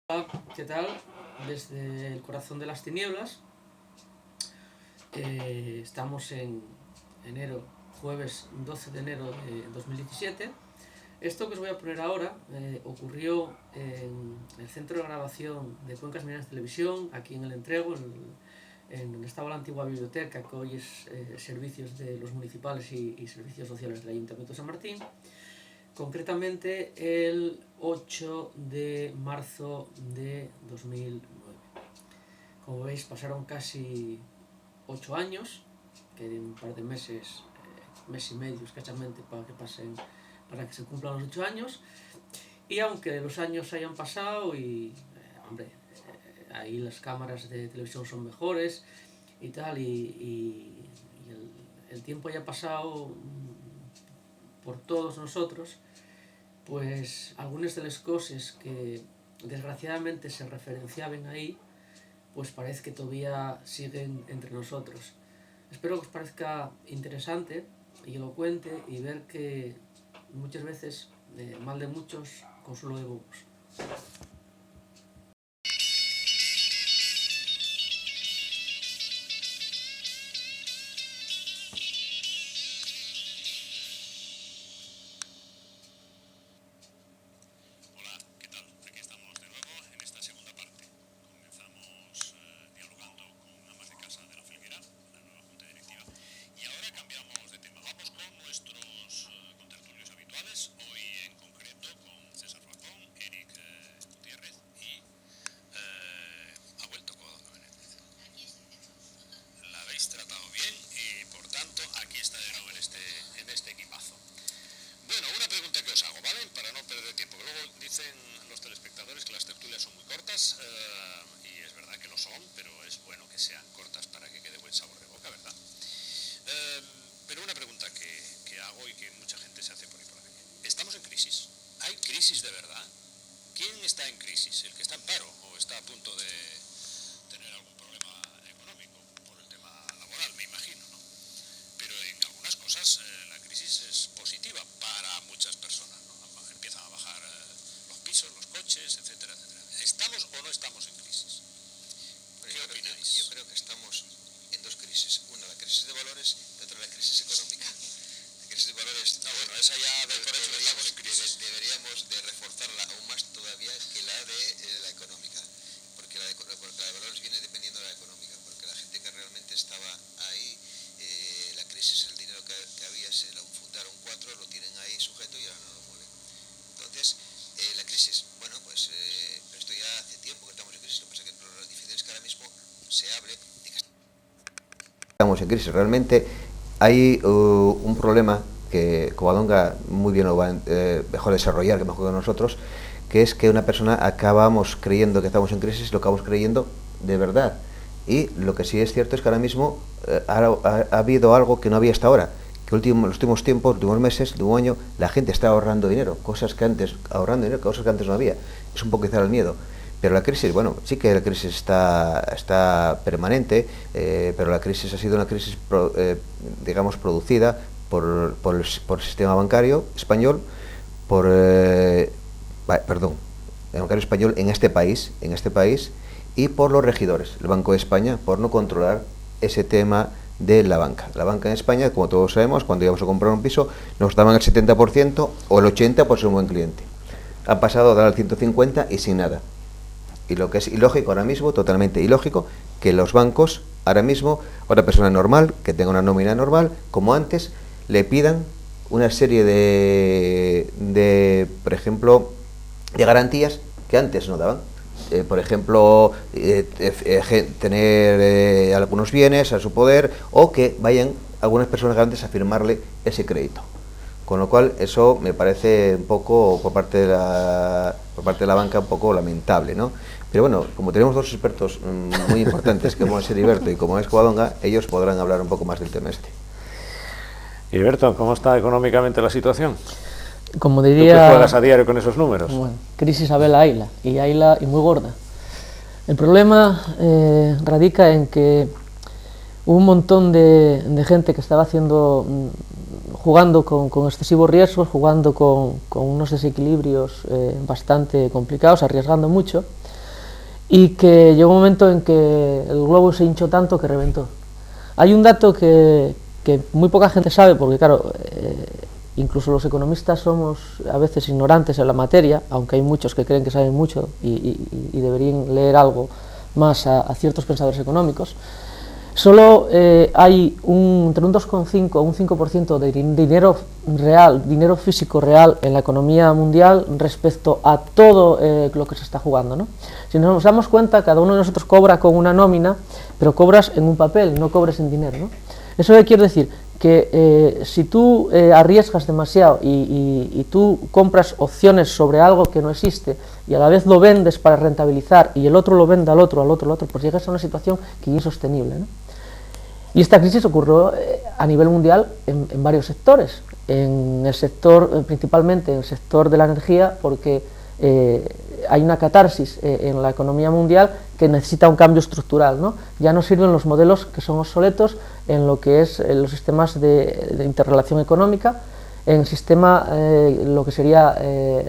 Hola, ¿qué tal? Desde el corazón de las tinieblas. Estamos en enero, jueves 12 de enero de 2017. Esto que os voy a poner ahora ocurrió en el centro de grabación de Cuencas Mineras Televisión, aquí en el Entrego, en donde estaba la antigua biblioteca, que hoy es servicios de los municipales y servicios sociales del Ayuntamiento de San Martín. Concretamente el 8 de marzo de 2009. Como veis, pasaron casi 8 años, que en un par de meses, mes y medio escasamente, para que se cumplan los 8 años. Y aunque los años hayan pasado y, ahí las cámaras de televisión son mejores y tal, y el tiempo haya pasado por todos nosotros, pues algunas de las cosas que desgraciadamente se referenciaban ahí, pues parece que todavía siguen entre nosotros. Espero que os parezca interesante y elocuente y ver que muchas veces, mal de muchos, consuelo de pocos. Tratado bien y por tanto aquí está de nuevo en este equipazo. Bueno, una pregunta que os hago, ¿vale? Para no perder tiempo, que luego dicen los telespectadores que las tertulias son muy cortas y es verdad que lo son, pero es bueno que sean cortas para que quede buen sabor de boca, ¿verdad? Pero una pregunta que hago y que mucha gente se hace por ahí por la calle. ¿Estamos en crisis? ¿Hay crisis de verdad? ¿Quién está en crisis? ¿El que está en paro o está a punto de tener algún problema económico por el tema laboral, me imagino, ¿no? Pero en algunas cosas la crisis es positiva para muchas personas, ¿no? Empiezan a bajar los pisos, los coches, etcétera, etcétera. ¿Estamos o no estamos en crisis? ¿Qué opináis? Yo creo que estamos en dos crisis. Una, la crisis de valores, y otra, la crisis económica. La crisis de valores... No, bueno, esa ya por eso estamos en crisis. Deberíamos de reforzarla aún más todavía que la de la económica. Porque la de valores viene dependiendo de la económica. Porque la gente que realmente estaba ahí, la crisis, el dinero que había, se lo fundaron 4, lo tienen ahí sujeto y ahora no lo mueven. Entonces, la crisis, bueno, pues esto ya hace tiempo que estamos en crisis. Lo que pasa es que lo difícil es que ahora mismo se hable de que estamos en crisis. Realmente hay un problema que Covadonga muy bien lo va mejor desarrollar que mejor que nosotros, que es que una persona acabamos creyendo que estamos en crisis y lo acabamos creyendo de verdad. Y lo que sí es cierto es que ahora mismo ha habido algo que no había hasta ahora, que los últimos tiempos, los últimos meses, el último año, la gente está ahorrando dinero, cosas que antes no había. Es un poco quizá el miedo. Pero la crisis, bueno, sí que la crisis está permanente, pero la crisis ha sido una crisis, digamos, producida por el sistema bancario español, el bancario español en este país, y por los regidores, el Banco de España, por no controlar ese tema de la banca. La banca en España, como todos sabemos, cuando íbamos a comprar un piso, nos daban el 70% o el 80% por ser un buen cliente. Han pasado a dar el 150% y sin nada. Y lo que es ilógico ahora mismo, totalmente ilógico, que los bancos ahora mismo, a una persona normal, que tenga una nómina normal, como antes, le pidan una serie de por ejemplo, de garantías que antes no daban. Por ejemplo, tener algunos bienes a su poder, o que vayan algunas personas grandes a firmarle ese crédito. Con lo cual, eso me parece un poco, por parte de la banca, un poco lamentable, ¿no? Pero bueno, como tenemos dos expertos muy importantes, como es Heriberto y como es Covadonga, ellos podrán hablar un poco más del tema este. Heriberto, ¿cómo está económicamente la situación? Como diría... ¿Tú que juegas a diario con esos números? Bueno, crisis a vela aila, y muy gorda. El problema radica en que hubo un montón de gente que estaba jugando con excesivos riesgos, jugando con unos desequilibrios bastante complicados, arriesgando mucho, y que llegó un momento en que el globo se hinchó tanto que reventó. Hay un dato que muy poca gente sabe, porque claro, incluso los economistas somos a veces ignorantes en la materia, aunque hay muchos que creen que saben mucho y deberían leer algo más a ciertos pensadores económicos. Solo hay entre un 2,5 o un 5% de dinero real, dinero físico real en la economía mundial respecto a todo lo que se está jugando, ¿no? Si nos damos cuenta, cada uno de nosotros cobra con una nómina, pero cobras en un papel, no cobres en dinero, ¿no? ¿Eso qué quiere decir? Que si tú arriesgas demasiado y tú compras opciones sobre algo que no existe y a la vez lo vendes para rentabilizar y el otro lo vende al otro, pues llegas a una situación que es insostenible, ¿no? Y esta crisis ocurrió a nivel mundial en varios sectores, en el sector, principalmente en el sector de la energía, porque hay una catarsis en la economía mundial que necesita un cambio estructural, ¿no? Ya no sirven los modelos que son obsoletos en lo que es los sistemas de interrelación económica, en el sistema, lo que sería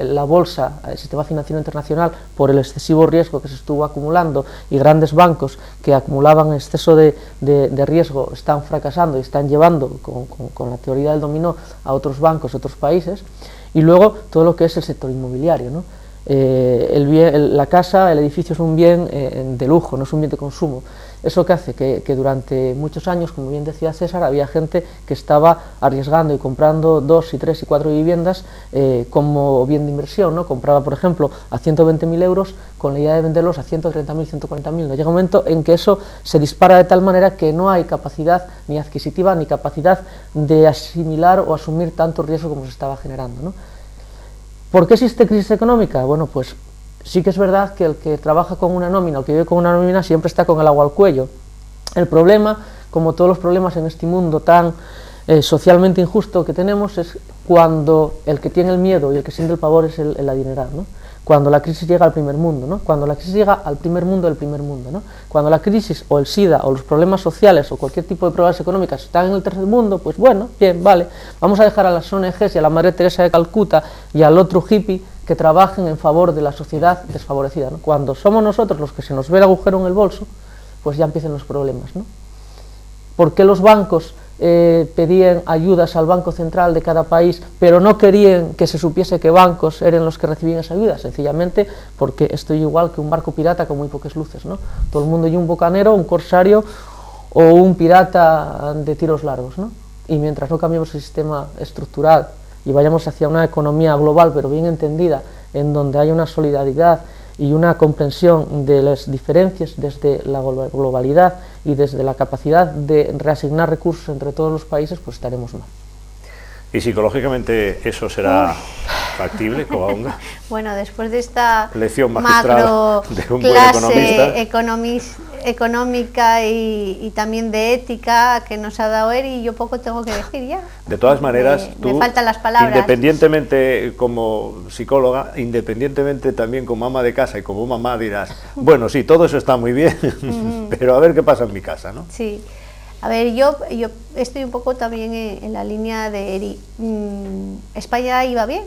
la bolsa, el sistema financiero internacional, por el excesivo riesgo que se estuvo acumulando, y grandes bancos que acumulaban exceso de riesgo están fracasando y están llevando con la teoría del dominó a otros bancos, a otros países, y luego todo lo que es el sector inmobiliario, ¿no? La casa, el edificio es un bien de lujo, no es un bien de consumo. Eso que hace que durante muchos años, como bien decía César, había gente que estaba arriesgando y comprando 2 y 3 y 4 viviendas como bien de inversión, ¿no? Compraba, por ejemplo, a 120.000 euros con la idea de venderlos a 130.000, 140.000. ¿No? Llega un momento en que eso se dispara de tal manera que no hay capacidad ni adquisitiva ni capacidad de asimilar o asumir tanto riesgo como se estaba generando, ¿no? ¿Por qué existe crisis económica? Bueno, pues sí que es verdad que el que trabaja con una nómina o que vive con una nómina siempre está con el agua al cuello. El problema, como todos los problemas en este mundo tan socialmente injusto que tenemos, es cuando el que tiene el miedo y el que siente el pavor es el adinerado, ¿no? Cuando la crisis llega al primer mundo, ¿no? Cuando la crisis llega al primer mundo del primer mundo, ¿no? Cuando la crisis o el SIDA o los problemas sociales o cualquier tipo de problemas económicas están en el tercer mundo, pues bueno, bien, vale, vamos a dejar a las ONGs y a la Madre Teresa de Calcuta y al otro hippie que trabajen en favor de la sociedad desfavorecida, ¿no? Cuando somos nosotros los que se nos ve el agujero en el bolso, pues ya empiezan los problemas, ¿no? ¿Por qué los bancos pedían ayudas al Banco Central de cada país, pero no querían que se supiese que bancos eran los que recibían esa ayuda? Sencillamente porque esto es igual que un barco pirata con muy pocas luces, ¿no? Todo el mundo y un bucanero, un corsario o un pirata de tiros largos, ¿no? Y mientras no cambiemos el sistema estructural y vayamos hacia una economía global, pero bien entendida, en donde haya una solidaridad y una comprensión de las diferencias desde la globalidad y desde la capacidad de reasignar recursos entre todos los países, pues estaremos mal. ¿Y psicológicamente eso será factible, Covadonga? Bueno, después de esta lección magistral de un buen clase económica y también de ética que nos ha dado Eri, yo poco tengo que decir ya. De todas maneras, tú, me faltan las palabras. Independientemente como psicóloga, independientemente también como ama de casa y como mamá, dirás, bueno, sí, todo eso está muy bien, pero a ver qué pasa en mi casa, ¿no? Sí. A ver, yo estoy un poco también en la línea de Eri. España iba bien,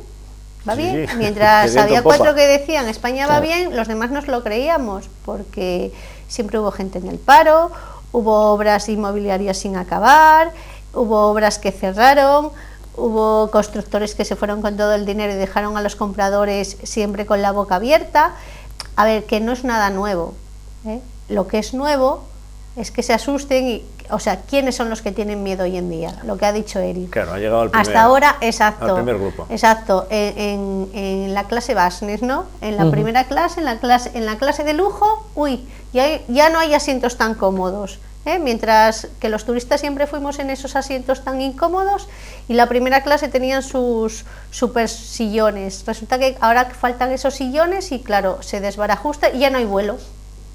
va bien. Sí, mientras había 4 que decían España va bien, los demás nos lo creíamos, porque siempre hubo gente en el paro, hubo obras inmobiliarias sin acabar, hubo obras que cerraron, hubo constructores que se fueron con todo el dinero y dejaron a los compradores siempre con la boca abierta. A ver, que no es nada nuevo, ¿eh? Lo que es nuevo es que se asusten y, o sea, ¿quiénes son los que tienen miedo hoy en día? Lo que ha dicho Eric. Claro, ha llegado al primer, hasta ahora, exacto, al primer grupo. Exacto, en la clase business, ¿no? En la primera clase, en la clase de lujo, uy, ya no hay asientos tan cómodos, ¿eh? Mientras que los turistas siempre fuimos en esos asientos tan incómodos y la primera clase tenían sus super sillones. Resulta que ahora faltan esos sillones y claro, se desbarajusta y ya no hay vuelo.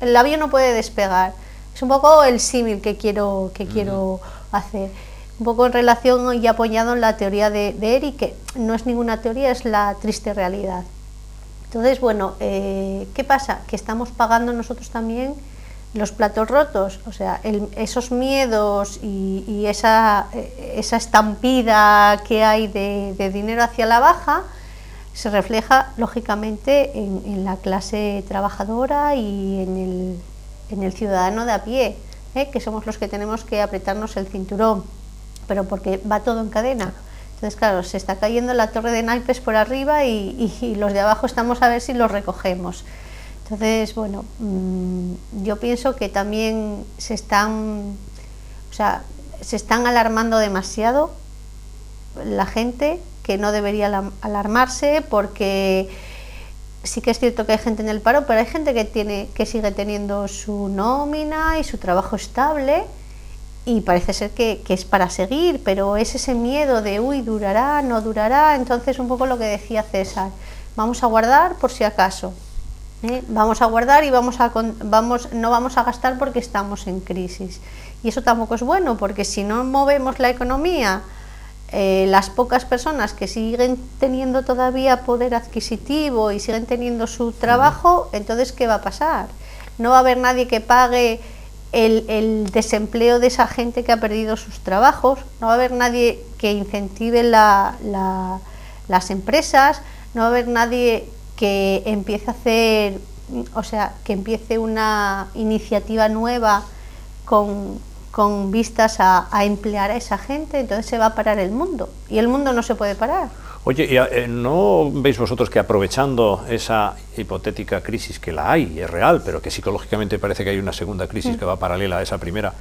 El avión no puede despegar. Es un poco el símil que quiero hacer, un poco en relación y apoyado en la teoría de Eric, que no es ninguna teoría, es la triste realidad. Entonces, bueno, ¿qué pasa? Que estamos pagando nosotros también los platos rotos, o sea, esos miedos y esa estampida que hay de dinero hacia la baja, se refleja lógicamente en la clase trabajadora y en el ciudadano de a pie, que somos los que tenemos que apretarnos el cinturón, pero porque va todo en cadena. Entonces, claro, se está cayendo la torre de naipes por arriba y los de abajo estamos a ver si los recogemos. Entonces, bueno, yo pienso que también se están alarmando demasiado la gente, que no debería alarmarse, porque sí que es cierto que hay gente en el paro, pero hay gente que sigue teniendo su nómina y su trabajo estable, y parece ser que es para seguir, pero es ese miedo de uy, durará, no durará. Entonces, un poco lo que decía César, vamos a guardar por si acaso, vamos a guardar y no vamos a gastar porque estamos en crisis, y eso tampoco es bueno, porque si no movemos la economía, las pocas personas que siguen teniendo todavía poder adquisitivo y siguen teniendo su trabajo, entonces ¿qué va a pasar? No va a haber nadie que pague el desempleo de esa gente que ha perdido sus trabajos, no va a haber nadie que incentive las empresas, no va a haber nadie que empiece a hacer, que empiece una iniciativa nueva con vistas a emplear a esa gente. Entonces se va a parar el mundo, y el mundo no se puede parar. Oye, ¿no veis vosotros que aprovechando esa hipotética crisis, que la hay, es real, pero que psicológicamente parece que hay una segunda crisis que va paralela a esa primera,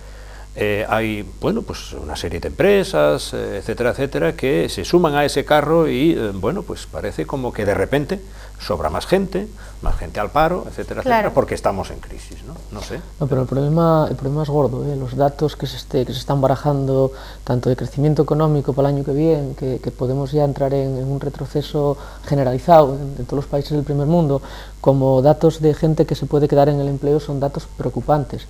hay, bueno, pues una serie de empresas, etcétera, etcétera, que se suman a ese carro y, bueno, pues parece como que de repente sobra más gente al paro, etcétera, etcétera, porque estamos en crisis, ¿no? No sé. No, pero el problema es gordo, los datos que se están barajando, tanto de crecimiento económico para el año que viene, que podemos ya entrar en un retroceso generalizado en todos los países del primer mundo, como datos de gente que se puede quedar en el empleo, son datos preocupantes.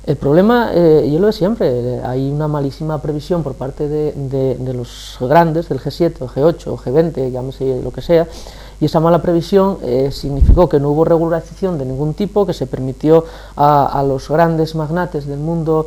El problema, yo lo de siempre, hay una malísima previsión por parte de los grandes, del G7, o G8, o G20, llámese lo que sea, y esa mala previsión significó que no hubo regularización de ningún tipo, que se permitió a los grandes magnates del mundo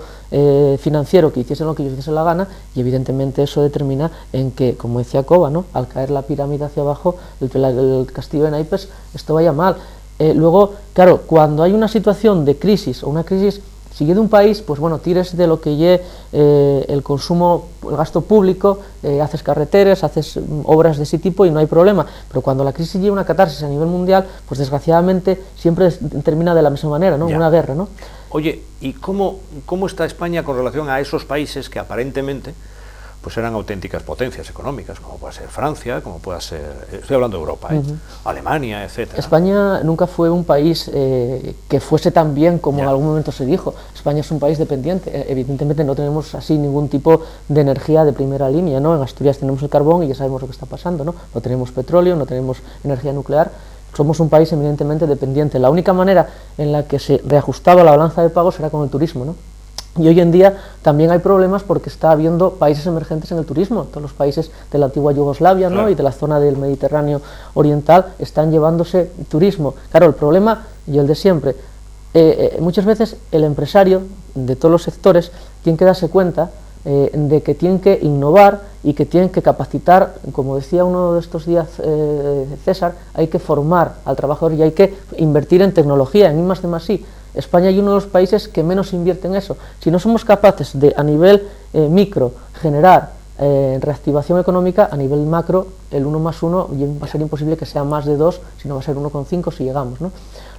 financiero que hiciesen lo que ellos hiciesen la gana, y evidentemente eso determina en que, como decía Cova, ¿no?, al caer la pirámide hacia abajo, el castillo de naipes, esto vaya mal. Luego, claro, cuando hay una situación de crisis, o una crisis, si de un país, pues bueno, tires de lo que lle el consumo, el gasto público, haces carreteras, haces obras de ese tipo y no hay problema, pero cuando la crisis lleva una catarsis a nivel mundial, pues desgraciadamente siempre termina de la misma manera, ¿no? Una guerra, ¿no? Oye, ¿y cómo está España con relación a esos países que aparentemente pues eran auténticas potencias económicas, como puede ser Francia, como puede ser, estoy hablando de Europa, Alemania, etcétera? España nunca fue un país que fuese tan bien como en algún momento se dijo. España es un país dependiente, evidentemente no tenemos así ningún tipo de energía de primera línea, ¿no? En Asturias tenemos el carbón y ya sabemos lo que está pasando, ¿no? No tenemos petróleo, no tenemos energía nuclear, somos un país eminentemente dependiente. La única manera en la que se reajustaba la balanza de pagos era con el turismo, ¿no? Y hoy en día también hay problemas porque está habiendo países emergentes en el turismo. Todos los países de la antigua Yugoslavia, ¿no?, y de la zona del Mediterráneo oriental están llevándose turismo. Claro, el problema, y el de siempre, muchas veces el empresario de todos los sectores tiene que darse cuenta de que tienen que innovar y que tienen que capacitar, como decía uno de estos días César, hay que formar al trabajador y hay que invertir en tecnología, en I+D+I. España es uno de los países que menos invierte en eso. Si no somos capaces de, a nivel micro, generar reactivación económica, a nivel macro, el 1+1 va a ser imposible que sea más de 2, sino va a ser 1,5 si llegamos, ¿no?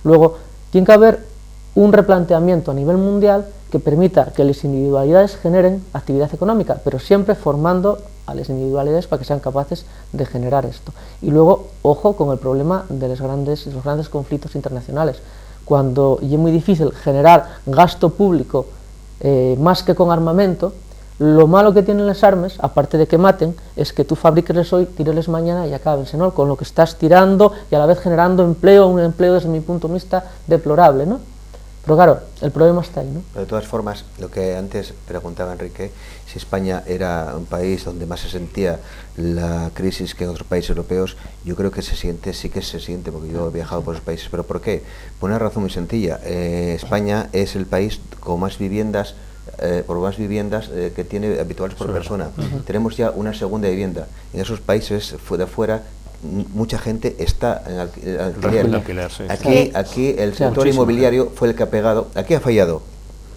Luego, tiene que haber un replanteamiento a nivel mundial que permita que las individualidades generen actividad económica, pero siempre formando a las individualidades para que sean capaces de generar esto. Y luego, ojo con el problema de los grandes conflictos internacionales. Cuando es muy difícil generar gasto público más que con armamento, lo malo que tienen las armas, aparte de que maten, es que tú fabriques hoy, tíreles mañana y acábense, ¿no?, con lo que estás tirando y a la vez generando empleo, un empleo desde mi punto de vista deplorable, ¿no? Pero claro, el problema está ahí, ¿no? De todas formas, lo que antes preguntaba Enrique, si España era un país donde más se sentía la crisis que en otros países europeos, yo creo que se siente, sí que se siente, porque yo he viajado por esos países. ¿Pero por qué? Por una razón muy sencilla. España es el país con más viviendas, que tiene habituales por persona. Tenemos ya una segunda vivienda. En esos países de fuera mucha gente está en alquiler. Sí. Aquí el sector inmobiliario fue el que ha pegado. Aquí ha fallado,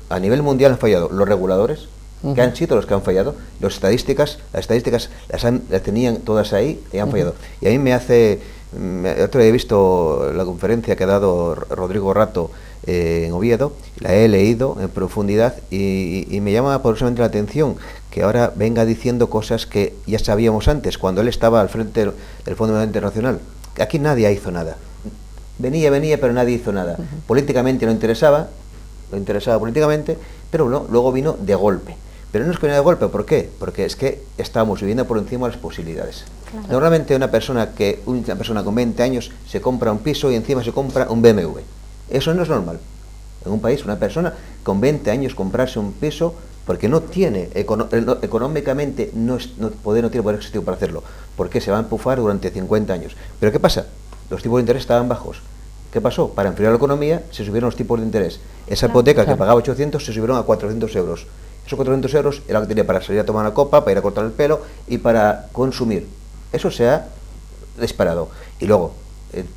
a nivel mundial han fallado los reguladores, que han sido los que han fallado. Las estadísticas las tenían todas ahí y han fallado. Y a mí otro día he visto la conferencia que ha dado Rodrigo Rato en Oviedo, la he leído en profundidad y me llama poderosamente la atención que ahora venga diciendo cosas que ya sabíamos antes, cuando él estaba al frente del Fondo Monetario Internacional. Aquí nadie hizo nada. Venía, pero nadie hizo nada. Políticamente no interesaba políticamente, pero luego vino de golpe. Pero no es que vino de golpe, ¿por qué? Porque es que estábamos viviendo por encima de las posibilidades. Claro. Normalmente una persona con 20 años se compra un piso y encima se compra un BMW. Eso no es normal. En un país, una persona con 20 años comprarse un piso porque no tiene, económicamente no tiene poder adquisitivo para hacerlo, porque se va a empufar durante 50 años. Pero ¿qué pasa? Los tipos de interés estaban bajos. ¿Qué pasó? Para enfriar la economía se subieron los tipos de interés. Esa hipoteca que pagaba 800 se subieron a 400 euros. Esos 400 euros era lo que tenía para salir a tomar una copa, para ir a cortar el pelo y para consumir. Eso se ha disparado. Y luego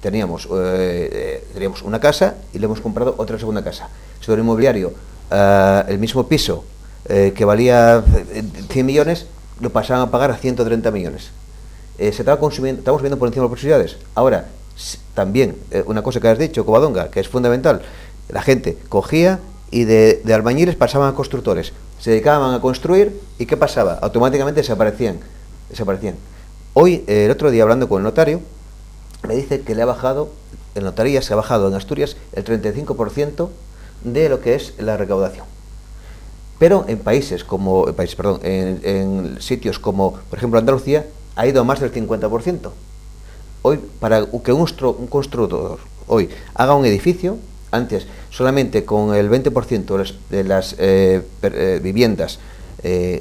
teníamos una casa y le hemos comprado otra segunda casa. Sobre el inmobiliario, el mismo piso que valía 100 millones, lo pasaban a pagar a 130 millones. Estamos viendo por encima de las posibilidades. Ahora, también, una cosa que has dicho, Covadonga, que es fundamental, la gente cogía y de albañiles pasaban a constructores, se dedicaban a construir y ¿qué pasaba? Automáticamente desaparecían. Hoy, el otro día hablando con el notario, me dice que le ha bajado, en notaría se ha bajado en Asturias el 35% de lo que es la recaudación. Pero en sitios como, por ejemplo, Andalucía, ha ido a más del 50%. Hoy, para que un constructor hoy haga un edificio, antes solamente con el 20% de las viviendas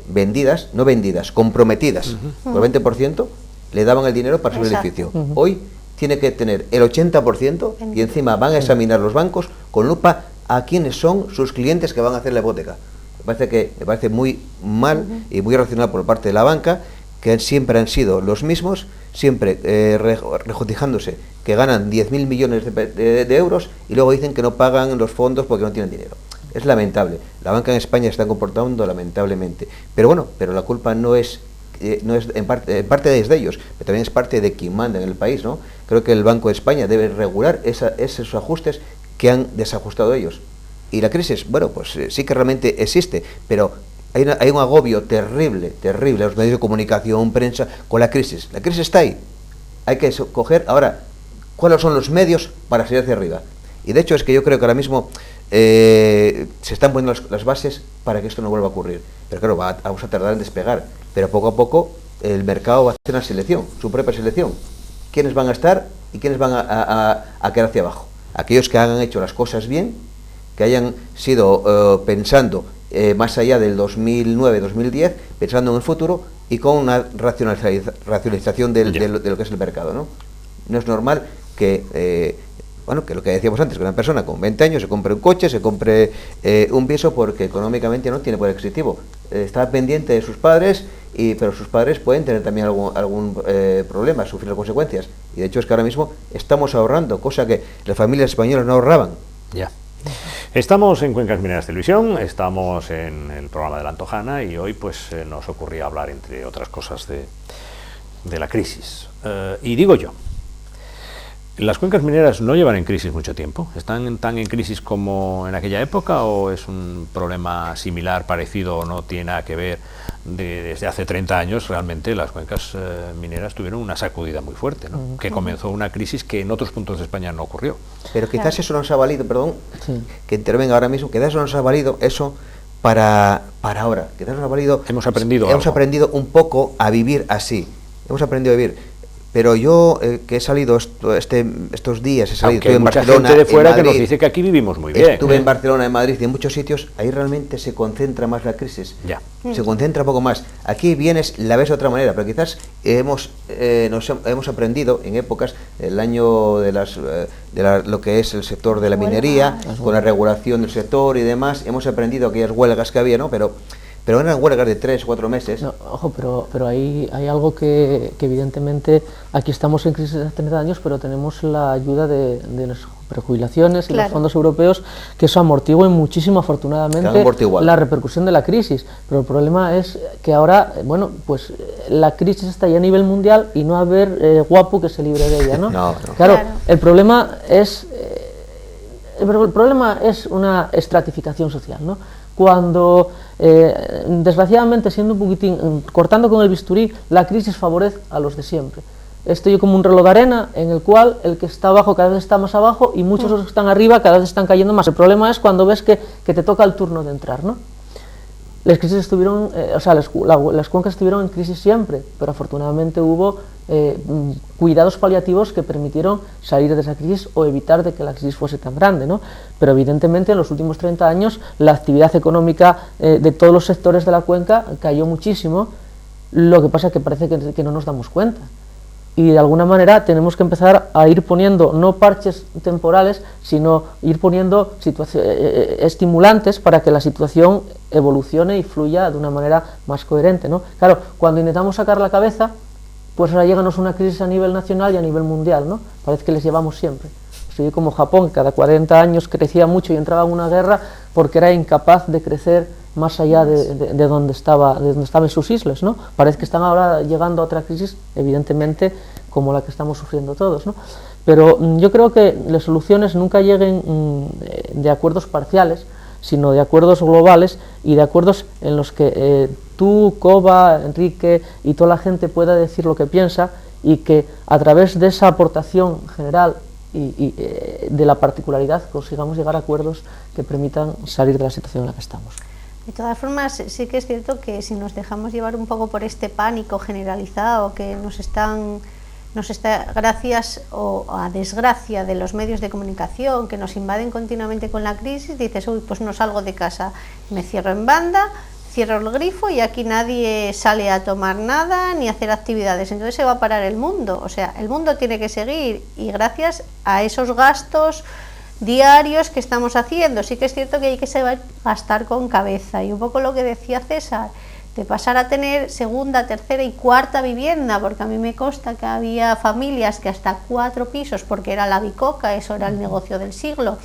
vendidas, no vendidas, comprometidas, por el 20%, le daban el dinero para subir el edificio. Hoy tiene que tener el 80% y encima van a examinar los bancos con lupa a quiénes son sus clientes que van a hacer la hipoteca. Me parece muy mal y muy irracional por parte de la banca, que siempre han sido los mismos, siempre regocijándose que ganan 10.000 millones de euros y luego dicen que no pagan los fondos porque no tienen dinero. Es lamentable. La banca en España se está comportando lamentablemente. Pero bueno, la culpa no es en parte es de ellos, pero también es parte de quien manda en el país, ¿no? Creo que el Banco de España debe regular esos ajustes que han desajustado ellos. Y la crisis, pues sí que realmente existe, pero hay un agobio terrible a los medios de comunicación, prensa, con la crisis. La crisis está ahí. Hay que coger ahora cuáles son los medios para salir hacia arriba. Y de hecho es que yo creo que ahora mismo se están poniendo las bases para que esto no vuelva a ocurrir. Pero claro, vamos a tardar en despegar. Pero poco a poco el mercado va a hacer una selección, su propia selección. ¿Quiénes van a estar y quiénes van a quedar hacia abajo? Aquellos que hayan hecho las cosas bien, que hayan sido pensando más allá del 2009-2010, pensando en el futuro y con una racionalización de lo que es el mercado, ¿no? No es normal que lo que decíamos antes, que una persona con 20 años se compre un coche, se compre un piso porque económicamente no tiene poder adquisitivo. Está pendiente de sus padres, pero sus padres pueden tener también algún problema, sufrir las consecuencias. Y de hecho es que ahora mismo estamos ahorrando, cosa que las familias españolas no ahorraban. Ya. Estamos en Cuencas Mineras Televisión, estamos en el programa de La Antojana y hoy nos ocurría hablar, entre otras cosas, de la crisis. Y digo yo, ¿las cuencas mineras no llevan en crisis mucho tiempo? ¿Están tan en crisis como en aquella época o es un problema similar, parecido o no tiene nada que ver? Desde hace 30 años realmente las cuencas mineras tuvieron una sacudida muy fuerte, ¿no? Que comenzó una crisis que en otros puntos de España no ocurrió. Pero quizás eso nos ha valido, que intervenga ahora mismo, quizás eso nos ha valido para ahora. Quizás nos ha valido... Hemos aprendido un poco a vivir así. Hemos aprendido a vivir. Pero yo, que he salido estos días, estuve en Barcelona, gente de fuera que nos dice que aquí vivimos muy bien. Estuve en Barcelona, en Madrid y en muchos sitios, ahí realmente se concentra más la crisis. Ya. Se concentra un poco más. Aquí vienes, la ves de otra manera, pero quizás hemos aprendido en épocas, el año de lo que es el sector de la minería, con la regulación del sector y demás, hemos aprendido aquellas huelgas que había, ¿no? Pero pero eran huelgas de 3 o 4 meses. No, ojo, pero ahí hay algo que evidentemente, aquí estamos en crisis de 30 años, pero tenemos la ayuda de las prejubilaciones y los fondos europeos, que eso amortigua muchísimo, afortunadamente, la repercusión de la crisis. Pero el problema es que ahora, bueno, pues la crisis está ya a nivel mundial y no va a haber guapo que se libre de ella, ¿no? Claro, el problema es una estratificación social, ¿no? Cuando, desgraciadamente, siendo un poquitín, cortando con el bisturí, la crisis favorece a los de siempre. Estoy como un reloj de arena en el cual el que está abajo cada vez está más abajo y muchos de los que están arriba cada vez están cayendo más. El problema es cuando ves que te toca el turno de entrar, ¿no? Las crisis estuvieron, las cuencas estuvieron en crisis siempre, pero afortunadamente hubo cuidados paliativos que permitieron salir de esa crisis o evitar de que la crisis fuese tan grande, ¿no? Pero evidentemente en los últimos 30 años la actividad económica de todos los sectores de la cuenca cayó muchísimo. Lo que pasa es que parece que no nos damos cuenta. Y de alguna manera tenemos que empezar a ir poniendo no parches temporales, sino ir poniendo estimulantes para que la situación evolucione y fluya de una manera más coherente, ¿no? Claro, cuando intentamos sacar la cabeza, pues ahora lléganos una crisis a nivel nacional y a nivel mundial, ¿no? Parece que les llevamos siempre. Soy como Japón, que cada 40 años crecía mucho y entraba en una guerra porque era incapaz de crecer más allá de donde estaba en sus islas, ¿no? Parece que están ahora llegando a otra crisis, evidentemente, como la que estamos sufriendo todos, ¿no? Pero yo creo que las soluciones nunca lleguen de acuerdos parciales, sino de acuerdos globales y de acuerdos en los que tú, Cova, Enrique y toda la gente pueda decir lo que piensa, y que a través de esa aportación general y de la particularidad consigamos llegar a acuerdos que permitan salir de la situación en la que estamos. De todas formas, sí que es cierto que si nos dejamos llevar un poco por este pánico generalizado que nos está, gracias o a desgracia de los medios de comunicación que nos invaden continuamente con la crisis, dices, uy, pues no salgo de casa, me cierro en banda, cierro el grifo y aquí nadie sale a tomar nada ni a hacer actividades, entonces se va a parar el mundo. O sea, el mundo tiene que seguir, y gracias a esos gastos diarios que estamos haciendo, sí que es cierto que hay que saber gastar con cabeza, y un poco lo que decía César, de pasar a tener segunda, tercera y cuarta vivienda, porque a mí me consta que había familias que hasta 4 pisos, porque era la bicoca, eso era el negocio del siglo,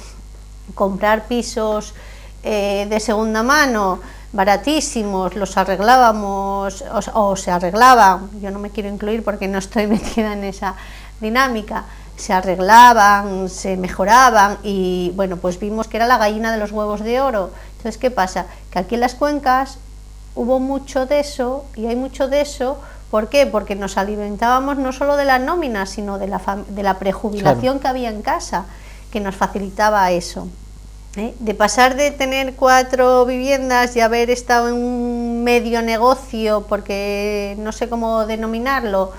comprar pisos de segunda mano, baratísimos, los arreglábamos, o se arreglaban, yo no me quiero incluir porque no estoy metida en esa dinámica, se arreglaban, se mejoraban, y bueno, pues vimos que era la gallina de los huevos de oro. Entonces, ¿qué pasa? Que aquí en las cuencas hubo mucho de eso, y hay mucho de eso. ¿Por qué? Porque nos alimentábamos no solo de la nómina, sino de la prejubilación, claro, que había en casa, que nos facilitaba eso. De pasar de tener 4 viviendas y haber estado en un medio negocio, porque no sé cómo denominarlo,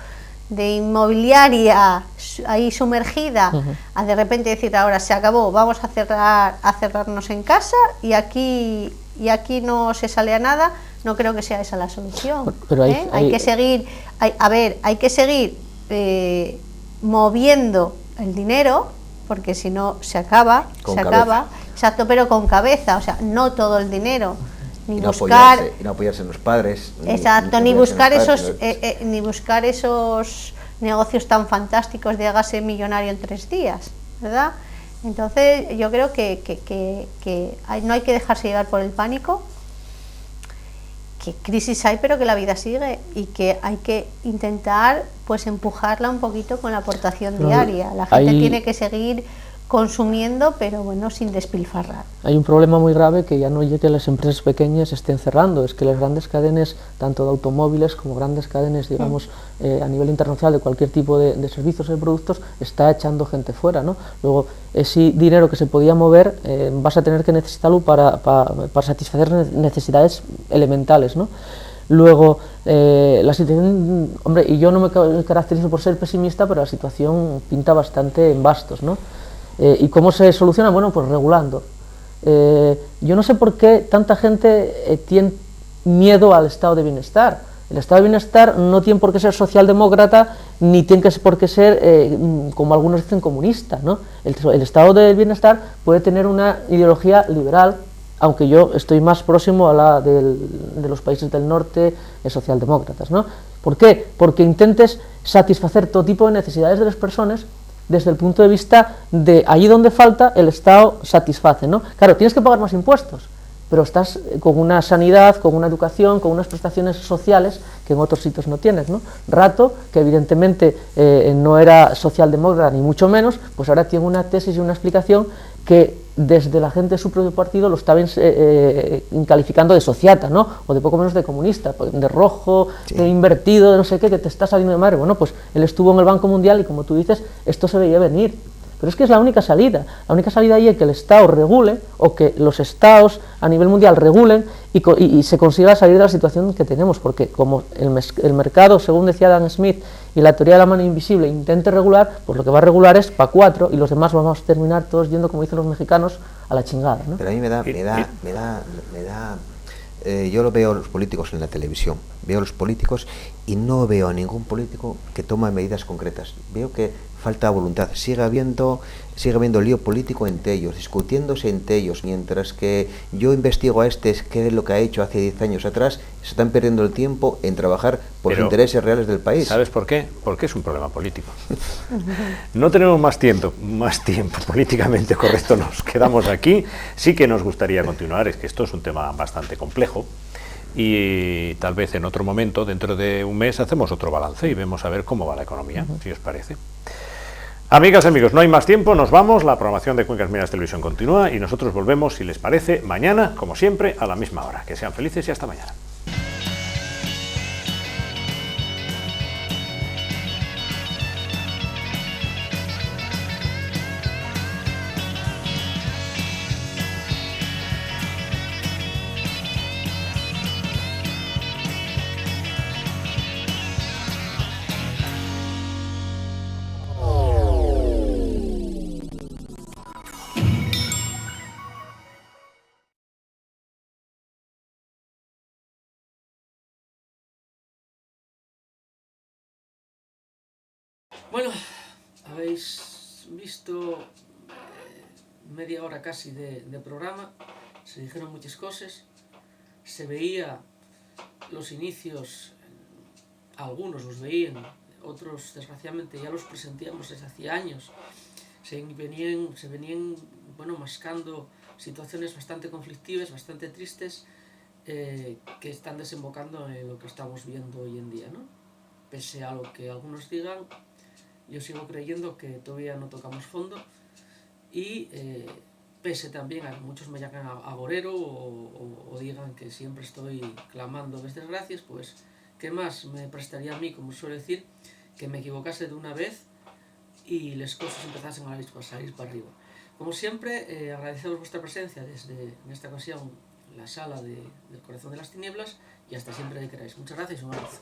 de inmobiliaria ahí sumergida, a de repente decir, ahora se acabó, vamos a cerrarnos en casa y aquí no se sale a nada. No creo que sea esa la solución. Pero hay que seguir, hay que seguir moviendo el dinero, porque si no se acaba, exacto, pero con cabeza, o sea, no todo el dinero. Ni no apoyarse en los padres. Exacto, ni buscar esos negocios tan fantásticos de hágase millonario en 3 días, ¿verdad? Entonces yo creo que no hay que dejarse llevar por el pánico, que crisis hay pero que la vida sigue, y que hay que intentar pues empujarla un poquito con la aportación diaria. La gente tiene que seguir consumiendo, pero bueno, sin despilfarrar. Hay un problema muy grave, que ya no es que las empresas pequeñas estén cerrando, es que las grandes cadenas, tanto de automóviles como grandes cadenas, digamos, a nivel internacional, de cualquier tipo de servicios y productos, está echando gente fuera, ¿no? Luego, ese dinero que se podía mover, vas a tener que necesitarlo para satisfacer necesidades elementales, ¿no? Luego, la situación, hombre, y yo no me caracterizo por ser pesimista, pero la situación pinta bastante en bastos, ¿no? ¿Y cómo se soluciona? Bueno, pues regulando. Yo no sé por qué tanta gente tiene miedo al estado de bienestar. El estado de bienestar no tiene por qué ser socialdemócrata, ni tiene por qué ser, como algunos dicen, comunista, ¿no? El estado de bienestar puede tener una ideología liberal, aunque yo estoy más próximo a la de los países del norte socialdemócratas, ¿no? ¿Por qué? Porque intentes satisfacer todo tipo de necesidades de las personas desde el punto de vista de allí donde falta, el Estado satisface, ¿no? Claro, tienes que pagar más impuestos, pero estás con una sanidad, con una educación, con unas prestaciones sociales que en otros sitios no tienes, ¿no? Rato, que evidentemente no era socialdemócrata ni mucho menos, pues ahora tiene una tesis y una explicación que desde la gente de su propio partido lo estaban calificando de sociata, ¿no? O de poco menos de comunista, de rojo, Sí. de invertido, de no sé qué, que te está saliendo de madre. Bueno, pues él estuvo en el Banco Mundial y como tú dices, esto se veía venir. Pero es que es la única salida. La única salida ahí es que el Estado regule, o que los Estados a nivel mundial regulen y se consiga salir de la situación que tenemos, porque como el mercado, según decía Dan Smith, y la teoría de la mano invisible intente regular, pues lo que va a regular es para 4 y los demás vamos a terminar todos yendo, como dicen los mexicanos, a la chingada, ¿no? Pero a mí yo lo veo los políticos en la televisión, veo los políticos y no veo a ningún político que tome medidas concretas. Veo que falta voluntad, sigue habiendo lío político entre ellos, discutiéndose entre ellos, mientras que yo investigo a qué es lo que ha hecho hace 10 años atrás, se están perdiendo el tiempo en trabajar por los intereses reales del país. ¿Sabes por qué? Porque es un problema político. No tenemos más tiempo políticamente correcto, nos quedamos aquí. Sí que nos gustaría continuar, es que esto es un tema bastante complejo y tal vez en otro momento, dentro de un mes, hacemos otro balance y vemos a ver cómo va la economía, si os parece. Amigas y amigos, no hay más tiempo, nos vamos, la programación de Cuencas Mineras Televisión continúa y nosotros volvemos, si les parece, mañana, como siempre, a la misma hora. Que sean felices y hasta mañana. Bueno, habéis visto media hora casi de programa, se dijeron muchas cosas, se veía los inicios, algunos los veían, otros desgraciadamente ya los presentíamos desde hacía años, se venían mascando situaciones bastante conflictivas, bastante tristes, que están desembocando en lo que estamos viendo hoy en día, ¿no? Pese a lo que algunos digan, yo sigo creyendo que todavía no tocamos fondo y pese también a que muchos me llamen agorero o digan que siempre estoy clamando mis desgracias, pues ¿qué más me prestaría a mí, como suelo decir, que me equivocase de una vez y las cosas empezasen a salir para arriba? Como siempre, agradeceros vuestra presencia desde, en esta ocasión, la sala del Corazón de las Tinieblas y hasta siempre que queráis. Muchas gracias y un abrazo.